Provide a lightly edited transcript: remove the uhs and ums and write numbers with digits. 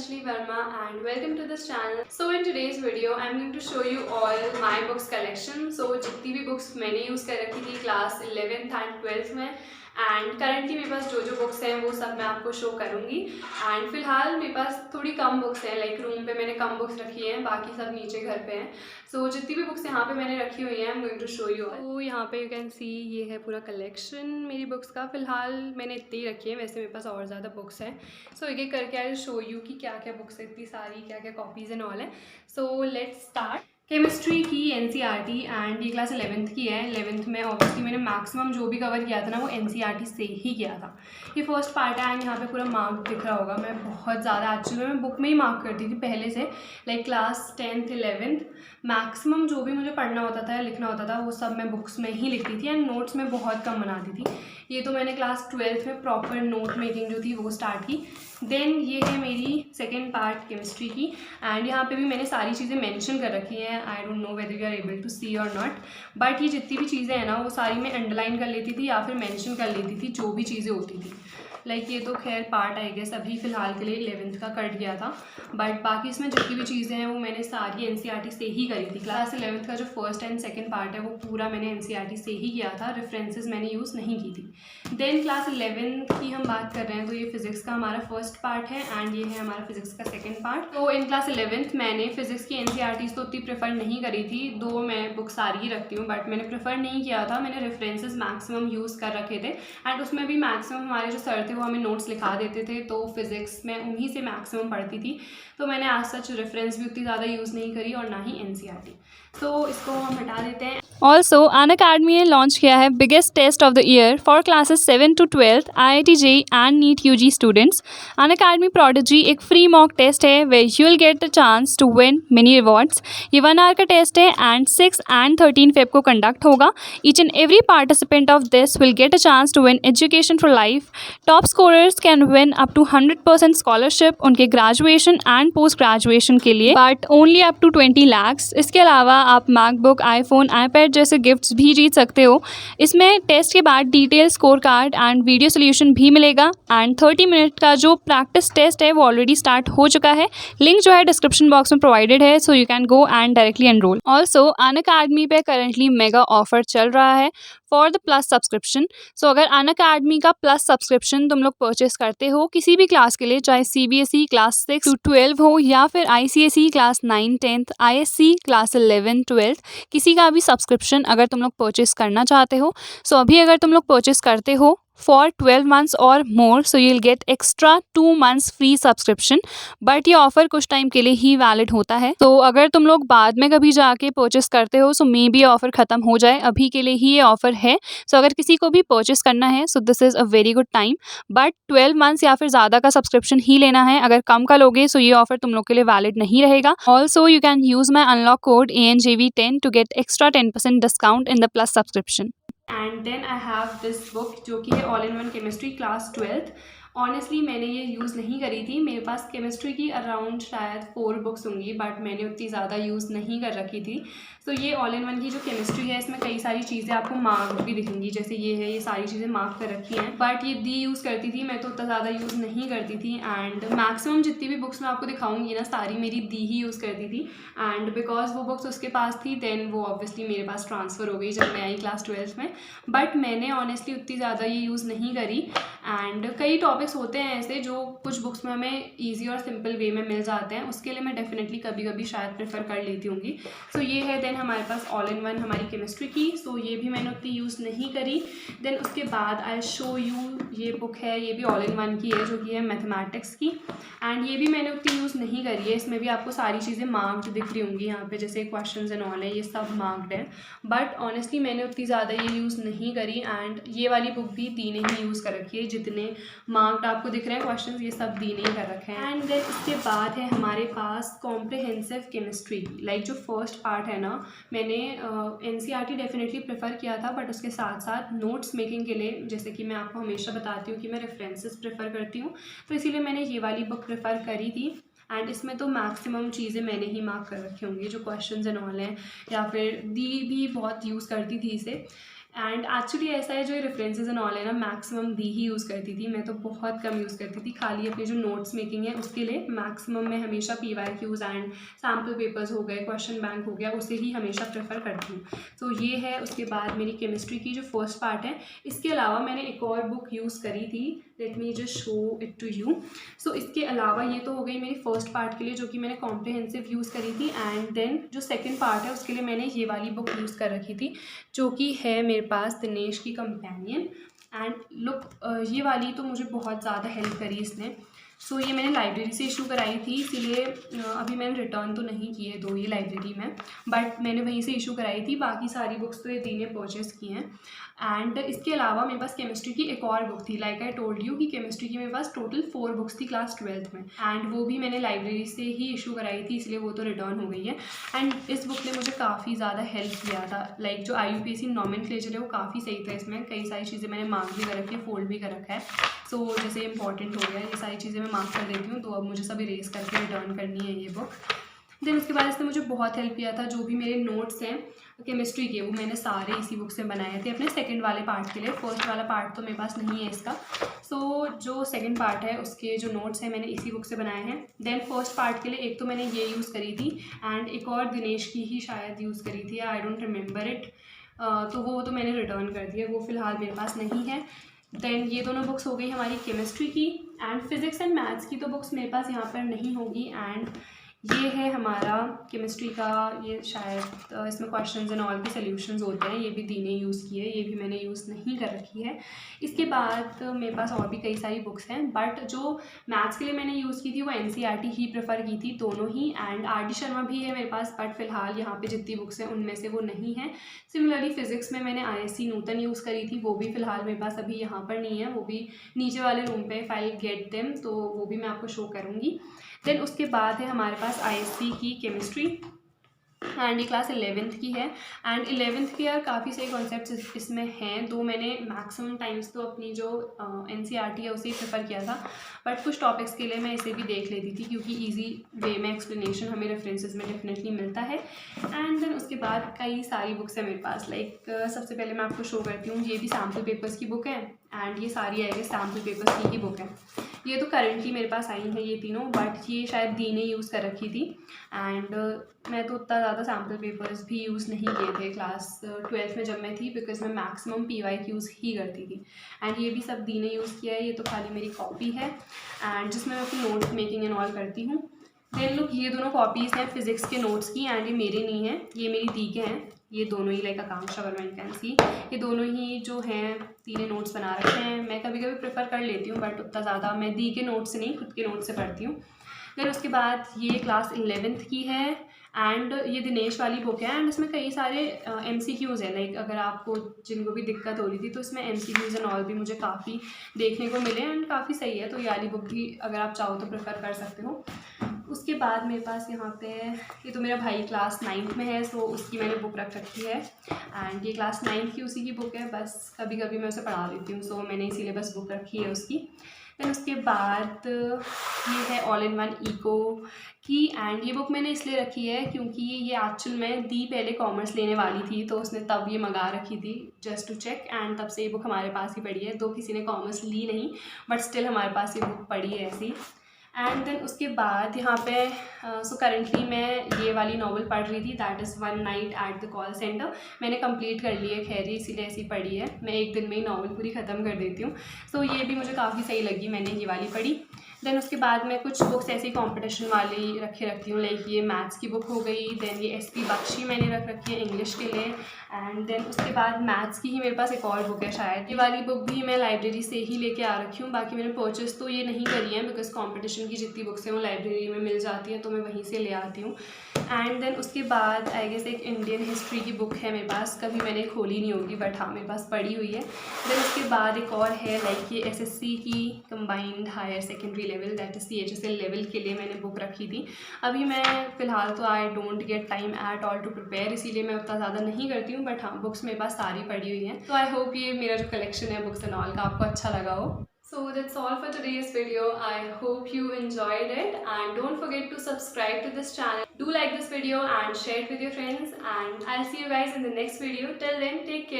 Anjali Verma and welcome to this channel. So in today's video I'm going to show you all my books collection. So जितनी भी books मैंने use कर रखी थी class 11th and 12th में and currently मेरे पास जो books हैं वो सब मैं आपको शो करूँगी। एंड फिलहाल मेरे पास थोड़ी कम बुक्स हैं, लाइक रूम पे मैंने कम बुक्स रखी हैं, बाकी सब नीचे घर पे हैं। सो जितनी भी बुक्स यहाँ पे मैंने रखी हुई हैं I am going to show you. तो यहाँ पे यू कैन सी ये है पूरा कलेक्शन मेरी बुक्स का। फिलहाल मैंने इतनी ही रखी है, वैसे मेरे पास और ज़्यादा बुक्स हैं। सो एक एक करके आई शो यू कि क्या क्या बुक्स है, इतनी सारी क्या क्या कॉपीज़ एंड ऑल है। So let's start. केमिस्ट्री की एनसीईआरटी एंड ये क्लास 11th की है। 11th में ऑब्वियसली मैंने मैक्सिमम जो भी कवर किया था ना वो एनसीईआरटी से ही किया था। ये फर्स्ट पार्ट है एंड यहाँ पे पूरा मार्क दिख रहा होगा। मैं बहुत ज़्यादा एक्चुअली मैं बुक में ही मार्क करती थी पहले से, like class 10th 11th maximum जो भी मुझे पढ़ना होता था या लिखना होता था वो सब मैं बुक्स में ही लिखती थी एंड नोट्स में बहुत कम बनाती थी। ये तो मैंने क्लास 12th में प्रॉपर नोट मेकिंग जो थी वो स्टार्ट की। देन ये है मेरी सेकेंड पार्ट केमिस्ट्री की एंड यहाँ पे भी मैंने सारी चीज़ें मेंशन कर रखी हैं। I don't know whether you are able to see और नॉट, बट ये जितनी भी चीज़ें हैं ना वो सारी मैं अंडरलाइन कर लेती थी या फिर मेंशन कर लेती थी जो भी चीज़ें होती थी। लाइक ये तो खैर पार्ट आई गेस अभी फ़िलहाल के लिए 11th का कट गया था, बट बाकी इसमें जितनी भी चीज़ें हैं वो मैंने सारी एनसीईआरटी से ही करी थी। क्लास 11th का जो फर्स्ट एंड सेकंड पार्ट है वो पूरा मैंने एनसीईआरटी से ही किया था, रेफरेंसेस मैंने यूज़ नहीं की थी। देन क्लास 11th की हम बात कर रहे हैं तो ये फिज़िक्स का हमारा फर्स्ट पार्ट है एंड ये है हमारा फिज़िक्स का सेकेंड पार्ट। तो इन क्लास 11th मैंने फिज़िक्स की एनसीईआरटीज़ तो उतनी प्रेफर नहीं करी थी, दो मैं बुक सारी ही रखती हूँ, बट मैंने प्रेफर नहीं किया था। मैंने रेफरेंसेस मैक्सिमम यूज़ कर रखे थे एंड उसमें भी मैक्सिमम हमारे जो सर थे वो हमें नोट्स लिखा देते थे, तो फिज़िक्स में उन्हीं से मैक्सिमम पढ़ती थी। तो मैंने आज सच रेफरेंस भी उतनी ज़्यादा यूज़ नहीं करी और ना ही एनसीईआरटी। तो इसको हम हटा देते हैं। ऑल्सो अनअकैडमी ने लॉन्च किया है biggest test of the year for classes 7 to 12 IIT JEE and NEET UG students. Unacademy Prodigy एक फ्री मॉक टेस्ट है where you will get the chance to win mini rewards. ये 1 hour का test है and 6 and 13 Feb को conduct होगा। Each and every participant of this will get a chance to win education for life. Top scorers can win up to 100% scholarship उनके graduation and post graduation के लिए, but only up to 20 lakhs। इसके अलावा आप MacBook, iPhone, iPad जैसे gifts भी जीत सकते हो। इसमें टेस्ट के बाद detail score card and video solution भी मिलेगा एंड 30 मिनट का जो प्रैक्टिस टेस्ट है वो ऑलरेडी स्टार्ट हो चुका है। लिंक जो है डिस्क्रिप्शन बॉक्स में प्रोवाइडेड है, so you can go and directly enrol. Also Unacademy पे करंटली मेगा ऑफर चल रहा है फॉर द प्लस सब्सक्रिप्शन। सो अगर अनअकैडमी का प्लस सब्सक्रिप्शन तुम लोग परचेस करते हो किसी भी क्लास के लिए, चाहे CBSE क्लास 6 to 12 हो या फिर ICSE class 9 10th, ISC class 11 12th, किसी का भी सब्सक्रिप्शन अगर तुम लोग परचेस करना चाहते हो, सो अभी अगर तुम लोग परचेस करते हो फॉर 12 months और more, so you will get extra 2 months free subscription. But ये ऑफर कुछ टाइम के लिए ही वैलिड होता है, तो अगर तुम लोग बाद में कभी जाके परचेस करते हो सो मे बी ऑफर ख़त्म हो जाए। अभी के लिए ही ये ऑफर है, सो अगर किसी को भी परचेस करना है so this is a very good time. But 12 months या फिर ज़्यादा का सब्सक्रिप्शन ही लेना है, अगर कम का लोगे सो ये ऑफर तुम लोग के लिए वैलिड नहीं रहेगा। Also you can use my unlock code ANJV10 to get extra 10% discount in the plus subscription. And then I have this book जो कि है all in one chemistry class 12th। Honestly मैंने ये यूज़ नहीं करी थी, मेरे पास केमिस्ट्री की अराउंड शायद 4 बुक्स होंगी, बट मैंने उतनी ज़्यादा यूज़ नहीं कर रखी थी। तो ये ऑल इन वन की जो केमिस्ट्री है इसमें कई सारी चीज़ें आपको मार्क भी दिखेंगी, जैसे ये है, ये सारी चीज़ें मार्क कर रखी हैं, बट ये दी यूज़ करती थी, मैं तो उतना ज़्यादा यूज़ नहीं करती थी। एंड मैक्सिमम जितनी भी बुक्स मैं आपको दिखाऊंगी ना सारी मेरी दी ही यूज़ करती थी एंड बिकॉज वो बुक्स उसके पास थी देन वो ऑब्वियसली मेरे पास ट्रांसफ़र हो गई जब मैं आई क्लास 12th में। बट मैंने ऑनेस्टली उतनी ज़्यादा ये यूज़ नहीं करी एंड कई टॉपिक्स होते हैं ऐसे जो कुछ बुक्स में हमें ईजी और सिंपल वे में मिल जाते हैं, उसके लिए मैं डेफिनेटली कभी कभी शायद प्रेफर कर लेती होंगी। सो ये है देन हमारे पास ऑल इन वन हमारी केमिस्ट्री की। सो ये भी मैंने उतनी यूज़ नहीं करी। देन उसके बाद आई शो यू ये बुक है, ये भी ऑल इन वन की है जो कि है मैथमेटिक्स की एंड ये भी मैंने उतनी यूज़ नहीं करी है। इसमें भी आपको सारी चीज़ें मार्क्ड दिख रही होंगी यहाँ पे, जैसे क्वेश्चंस एंड ऑल है ये सब मार्क्ड है, बट ऑनेस्टली मैंने उतनी ज़्यादा ये यूज़ नहीं करी एंड ये वाली बुक भी दी ने ही यूज़ कर रखी है। जितने मार्क्ड आपको दिख रहे हैं क्वेश्चंस ये सब दी ने ही कर रखे हैं। एंड देन इसके बाद है हमारे पास कॉम्प्रिहेंसिव केमिस्ट्री, लाइक जो फर्स्ट पार्ट है ना, मैंने एनसीईआरटी डेफिनेटली प्रेफर किया था, बट उसके साथ साथ नोट्स मेकिंग के लिए, जैसे कि मैं आपको हमेशा बताती हूँ कि मैं रेफरेंसेस प्रेफर करती हूँ, तो इसीलिए मैंने ये वाली बुक प्रेफर करी थी। एंड इसमें तो मैक्सिमम चीज़ें मैंने ही मार्क कर रखी होंगी, जो क्वेश्चंस एंड ऑल हैं, या फिर दी भी बहुत यूज़ करती थी इसे। एंड एक्चुअली ऐसा है, जो रेफरेंसेस एंड ऑल है ना, मैक्सिमम दी ही यूज़ करती थी मैं, तो बहुत कम यूज़ करती थी। खाली अपनी जो नोट्स मेकिंग है उसके लिए मैक्सिमम मैं हमेशा PYQs एंड सैम्पल पेपर्स हो गए, क्वेश्चन बैंक हो गया, उसे ही हमेशा प्रेफर करती हूँ। तो ये है। उसके बाद मेरी केमिस्ट्री की जो फर्स्ट पार्ट है, इसके अलावा मैंने एक और बुक यूज़ करी थी, let me just show it to you. So इसके अलावा ये तो हो गई मेरी फर्स्ट पार्ट के लिए, जो कि मैंने कॉम्प्रिहेंसिव यूज़ करी थी। एंड देन जो सेकंड पार्ट है उसके लिए मैंने ये वाली बुक यूज़ कर रखी थी, जो कि है मेरे पास दिनेश की कंपेनियन। एंड लुक, ये वाली तो मुझे बहुत ज़्यादा हेल्प करी इसने। सो ये मैंने लाइब्रेरी से इशू कराई थी, इसीलिए अभी मैंने रिटर्न तो नहीं किए दो ये लाइब्रेरी में, बट मैंने वहीं से इशू कराई थी। बाकी सारी बुक्स तो ये दी ने परचेज़ की हैं। एंड इसके अलावा मेरे पास केमिस्ट्री की एक और बुक थी, लाइक आई टोल्ड यू कि केमिस्ट्री की मेरे पास टोटल 4 बुक्स थी क्लास 12th में, एंड वो भी मैंने लाइब्रेरी से ही इशू कराई थी, इसलिए वो तो रिटर्न हो गई है। एंड इस बुक ने मुझे काफ़ी ज़्यादा हेल्प किया था, लाइक जो IUPAC नॉमेनक्लेचर है वो काफ़ी सही था, इसमें कई सारी चीज़ें मैंने मार्क भी कर रखी है, फोल्ड भी कर रखा है। सो जैसे इंपॉर्टेंट हो गया, ये सारी चीज़ें मैं मार्क कर देती हूँ, तो अब मुझे सब इरेज करके रिटर्न करनी है ये बुक। देन उसके बाद इसने मुझे बहुत हेल्प किया था, जो भी मेरे नोट्स हैं केमिस्ट्री के, वो मैंने सारे इसी बुक से बनाए थे अपने सेकंड वाले पार्ट के लिए। फर्स्ट वाला पार्ट तो मेरे पास नहीं है इसका। सो जो सेकंड पार्ट है उसके जो नोट्स हैं मैंने इसी बुक से बनाए हैं। देन फर्स्ट पार्ट के लिए एक तो मैंने ये यूज़ करी थी, एंड एक और दिनेश की ही शायद यूज़ करी थी, आई डोंट रिमेंबर इट। तो वो तो मैंने रिटर्न कर दिया, वो फ़िलहाल मेरे पास नहीं है। देन ये दोनों बुक्स हो गई हमारी केमिस्ट्री की। एंड फिज़िक्स एंड मैथ्स की तो बुक्स मेरे पास यहाँ पर नहीं होगी। एंड ये है हमारा केमिस्ट्री का, ये शायद इसमें क्वेश्चंस एंड ऑल के सॉल्यूशंस होते हैं, ये भी दी ने यूज़ की है, ये भी मैंने यूज़ नहीं कर रखी है। इसके बाद मेरे पास और भी कई सारी बुक्स हैं, बट जो मैथ्स के लिए मैंने यूज़ की थी वो NCERT ही प्रेफर की थी, दोनों ही। एंड RD शर्मा भी है मेरे पास, बट फिलहाल यहाँ पे जितनी बुक्स हैं उनमें से वो नहीं है। सिमिलरली फिजिक्स में मैंने ISC नूतन यूज़ करी थी, वो भी फ़िलहाल मेरे पास अभी यहाँ पर नहीं है, वो भी नीचे वाले रूम पे फाइल गेट देम, तो वो भी मैं आपको शो करूँगी। देन उसके बाद है हमारे पास ISC की केमिस्ट्री, एंड ये क्लास 11th की है। एंड 11th की यार काफ़ी सही कॉन्सेप्ट्स इसमें हैं, तो मैंने मैक्सिमम टाइम्स तो अपनी जो NCERT है उसे ही प्रेफर किया था, बट कुछ टॉपिक्स के लिए मैं इसे भी देख लेती थी, क्योंकि ईजी वे में एक्सप्लेनेशन हमें रेफरेंसेस में डेफिनेटली मिलता है। एंड देन उसके बाद कई सारी बुक्स हैं मेरे पास, लाइक सबसे पहले मैं आपको शो करती हूँ, ये भी सैम्पल पेपर्स की बुक है, एंड ये सारी आएगी सैम्पल पेपर्स की ही बुक है। ये तो करंटली मेरे पास आई हैं ये तीनों, बट ये शायद दी ने यूज़ कर रखी थी। एंड मैं तो उतना ज़्यादा सैम्पल पेपर्स भी यूज़ नहीं किए थे क्लास 12th में जब मैं थी, बिकॉज मैं मैक्सिमम PYQs ही करती थी। एंड ये भी सब दी ने यूज़ किया है, ये तो खाली मेरी कॉपी है, एंड जिसमें मैं अपनी नोट मेकिंग एंड ऑल करती हूँ। देन लुक, ये दोनों कॉपीज़ हैं फिज़िक्स के नोट्स की, एंड ये मेरे नहीं हैं, ये मेरी दी के हैं। ये दोनों ही, लाइक आकांक्षा वर्मा एंड कैन सी, ये दोनों ही जो हैं तीनों नोट्स बना रखे हैं। मैं कभी कभी प्रेफर कर लेती हूँ, बट उतना ज़्यादा मैं दी के नोट से नहीं, खुद के नोट से पढ़ती हूँ। फिर उसके बाद ये क्लास 11th की है, एंड ये दिनेश वाली बुक है, एंड इसमें कई सारे MCQs हैं, लाइक अगर आपको जिनको भी दिक्कत हो रही थी तो इसमें MCQs एंड ऑल भी मुझे काफ़ी देखने को मिले, एंड काफ़ी सही है, तो ये वाली बुक भी अगर आप चाहो तो प्रेफर कर सकते हो। उसके बाद मेरे पास यहाँ पे, ये तो मेरा भाई क्लास 9th में है, सो उसकी मैंने बुक रख रखी है, एंड ये क्लास 9th की उसी की बुक है, बस कभी कभी मैं उसे पढ़ा देती हूँ, सो मैंने इसीलिए बस बुक रखी है उसकी। फिर उसके बाद ये है ऑल इन वन इको की, एंड ये बुक मैंने इसलिए रखी है क्योंकि ये एक्चुअल में दी पहले कॉमर्स लेने वाली थी, तो उसने तब ये मंगा रखी थी जस्ट टू चेक, एंड तब से ये बुक हमारे पास ही पड़ी है, तो किसी ने कॉमर्स ली नहीं, बट स्टिल हमारे पास ये बुक पड़ी है ऐसी। एंड देन उसके बाद यहाँ पे सो करेंटली मैं ये वाली नॉवल पढ़ रही थी, that is one night at the call centre. मैंने कंप्लीट कर ली है, खैर इसीलिए ऐसी पढ़ी है, मैं एक दिन में ही नॉवल पूरी ख़त्म कर देती हूँ। सो ये भी मुझे काफ़ी सही लगी, मैंने ये वाली पढ़ी। देन उसके बाद मैं कुछ बुक्स ऐसी कॉम्पिटिशन वाली रखती हूँ, लाइक ये मैथ्स की बुक हो गई, देन ये SP बख्शी मैंने रख रखी है इंग्लिश के लिए, एंड देन उसके बाद मैथ्स की ही मेरे पास एक और बुक है शायद, ये वाली बुक भी मैं लाइब्रेरी से ही लेके आ रखी हूँ, बाकी मैंने परचेस तो ये नहीं करी है, बिकॉज कॉम्पिटिशन की जितनी बुक्स हैं वो लाइब्रेरी में मिल जाती हैं, तो मैं वहीं से ले आती हूँ। एंड देन उसके बाद आई गेस एक इंडियन हिस्ट्री की बुक है मेरे पास, कभी मैंने खोली नहीं होगी, बट हाँ मेरे पास पड़ी हुई है। देन उसके बाद एक और है, लाइक ये SSC की combined higher secondary level, that is CHSL level के लिए मैंने बुक रखी थी। अभी मैं फ़िलहाल तो I don't get time at all to prepare, इसीलिए मैं उतना ज़्यादा नहीं करती हूँ, बट हाँ बुक्स मेरे पास सारी पड़ी हुई हैं। तो आई होप ये मेरा जो कलेक्शन है बुक्स एंड ऑल का आपको अच्छा लगा हो। So that's all for today's video. I hope you enjoyed it, and don't forget to subscribe to this channel. Do like this video and share it with your friends, and I'll see you guys in the next video. Till then, take care.